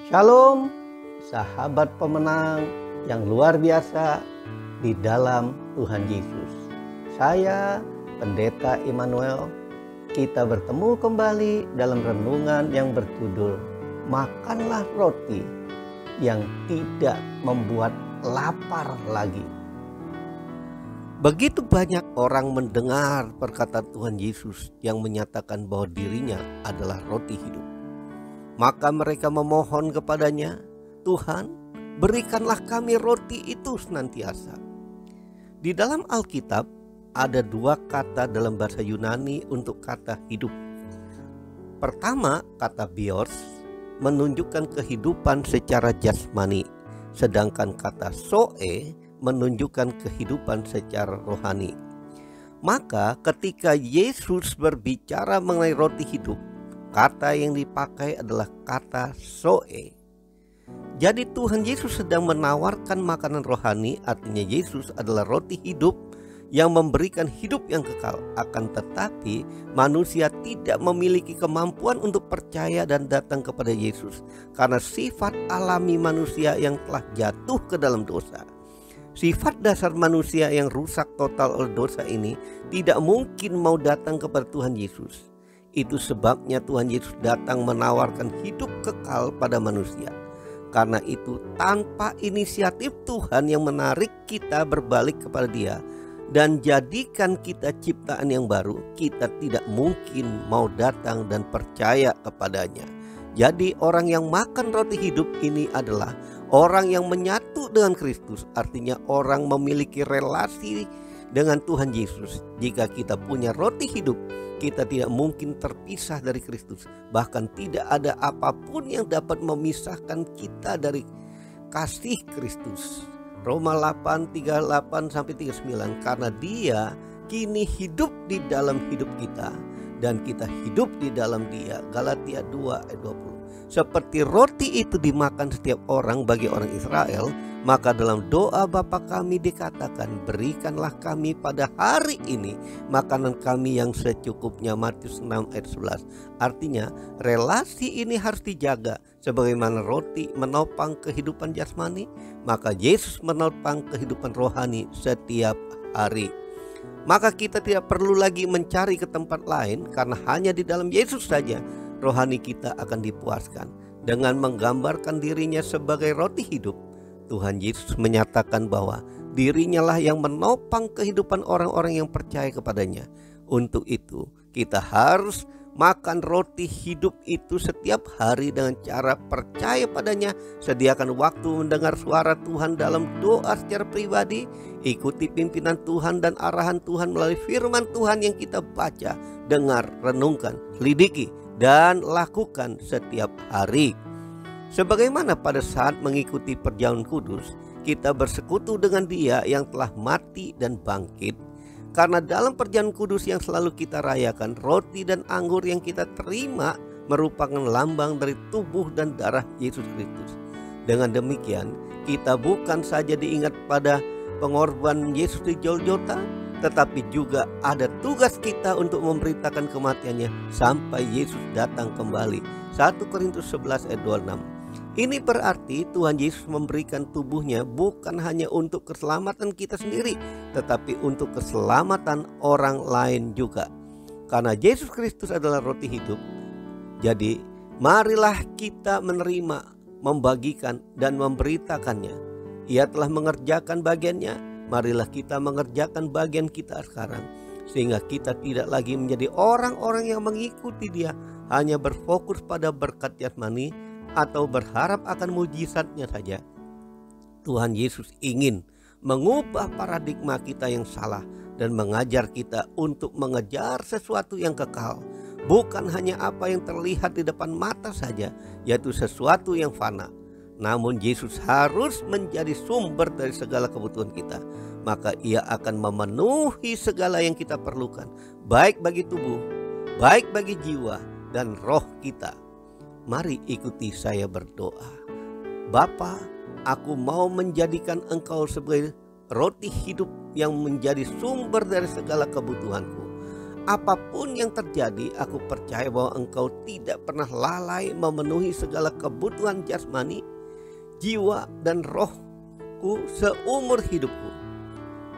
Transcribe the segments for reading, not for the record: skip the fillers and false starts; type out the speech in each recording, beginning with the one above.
Shalom, sahabat pemenang yang luar biasa di dalam Tuhan Yesus. Saya Pendeta Immanuel. Kita bertemu kembali dalam renungan yang berjudul Makanlah Roti yang Tidak Membuat Lapar Lagi. Begitu banyak orang mendengar perkataan Tuhan Yesus yang menyatakan bahwa dirinya adalah roti hidup. Maka mereka memohon kepadanya, Tuhan, berikanlah kami roti itu senantiasa. Di dalam Alkitab ada dua kata dalam bahasa Yunani untuk kata hidup. Pertama, kata bios menunjukkan kehidupan secara jasmani, sedangkan kata zoe menunjukkan kehidupan secara rohani. Maka ketika Yesus berbicara mengenai roti hidup, kata yang dipakai adalah kata zoe. Jadi Tuhan Yesus sedang menawarkan makanan rohani, artinya Yesus adalah roti hidup yang memberikan hidup yang kekal. Akan tetapi manusia tidak memiliki kemampuan untuk percaya dan datang kepada Yesus karena sifat alami manusia yang telah jatuh ke dalam dosa. Sifat dasar manusia yang rusak total oleh dosa ini tidak mungkin mau datang kepada Tuhan Yesus. Itu sebabnya Tuhan Yesus datang menawarkan hidup kekal pada manusia. Karena itu tanpa inisiatif Tuhan yang menarik kita berbalik kepada Dia dan jadikan kita ciptaan yang baru, kita tidak mungkin mau datang dan percaya kepadanya. Jadi orang yang makan roti hidup ini adalah orang yang menyatu dengan Kristus, artinya orang memiliki relasi dengan Tuhan Yesus. Jika kita punya roti hidup, kita tidak mungkin terpisah dari Kristus. Bahkan tidak ada apapun yang dapat memisahkan kita dari kasih Kristus. Roma 8:38-39, karena Dia kini hidup di dalam hidup kita dan kita hidup di dalam Dia. Galatia 2:20. Seperti roti itu dimakan setiap orang bagi orang Israel, maka dalam doa Bapa kami dikatakan, berikanlah kami pada hari ini makanan kami yang secukupnya. Matius 6:11. Artinya relasi ini harus dijaga. Sebagaimana roti menopang kehidupan jasmani, maka Yesus menopang kehidupan rohani setiap hari. Maka kita tidak perlu lagi mencari ke tempat lain, karena hanya di dalam Yesus saja rohani kita akan dipuaskan. Dengan menggambarkan dirinya sebagai roti hidup, Tuhan Yesus menyatakan bahwa dirinya lah yang menopang kehidupan orang-orang yang percaya kepadanya. Untuk itu kita harus makan roti hidup itu setiap hari dengan cara percaya padanya. Sediakan waktu mendengar suara Tuhan dalam doa secara pribadi. Ikuti pimpinan Tuhan dan arahan Tuhan melalui firman Tuhan yang kita baca, dengar, renungkan, selidiki, dan lakukan setiap hari. Sebagaimana pada saat mengikuti perjalanan kudus, kita bersekutu dengan Dia yang telah mati dan bangkit. Karena dalam perjalanan kudus yang selalu kita rayakan, roti dan anggur yang kita terima merupakan lambang dari tubuh dan darah Yesus Kristus. Dengan demikian, kita bukan saja diingat pada pengorbanan Yesus di Golgota, tetapi juga ada tugas kita untuk memberitakan kematiannya sampai Yesus datang kembali. 1 Korintus 11:26. Ini berarti Tuhan Yesus memberikan tubuhnya bukan hanya untuk keselamatan kita sendiri, tetapi untuk keselamatan orang lain juga. Karena Yesus Kristus adalah roti hidup, jadi marilah kita menerima, membagikan, dan memberitakannya. Ia telah mengerjakan bagiannya, marilah kita mengerjakan bagian kita sekarang. Sehingga kita tidak lagi menjadi orang-orang yang mengikuti Dia, hanya berfokus pada berkat jasmani atau berharap akan mujizatnya saja. Tuhan Yesus ingin mengubah paradigma kita yang salah dan mengajar kita untuk mengejar sesuatu yang kekal, bukan hanya apa yang terlihat di depan mata saja, yaitu sesuatu yang fana. Namun Yesus harus menjadi sumber dari segala kebutuhan kita. Maka Ia akan memenuhi segala yang kita perlukan, baik bagi tubuh, baik bagi jiwa dan roh kita. Mari ikuti saya berdoa. Bapa, aku mau menjadikan Engkau sebagai roti hidup yang menjadi sumber dari segala kebutuhanku. Apapun yang terjadi, aku percaya bahwa Engkau tidak pernah lalai memenuhi segala kebutuhan jasmani, jiwa, dan rohku seumur hidupku.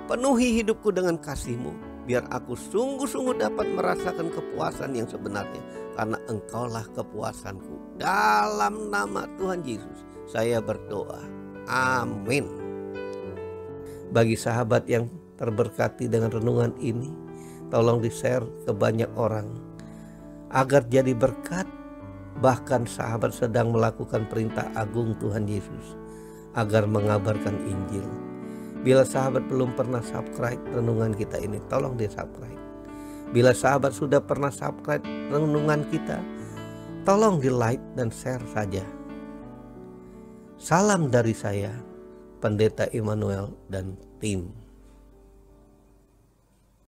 Penuhi hidupku dengan kasih-Mu, biar aku sungguh-sungguh dapat merasakan kepuasan yang sebenarnya, karena Engkaulah kepuasanku. Dalam nama Tuhan Yesus, saya berdoa. Amin. Bagi sahabat yang terberkati dengan renungan ini, tolong di-share ke banyak orang agar jadi berkat. Bahkan sahabat sedang melakukan perintah agung Tuhan Yesus agar mengabarkan Injil. Bila sahabat belum pernah subscribe renungan kita ini, tolong di-subscribe. Bila sahabat sudah pernah subscribe renungan kita, tolong di-like dan share saja. Salam dari saya, Pendeta Immanuel dan tim.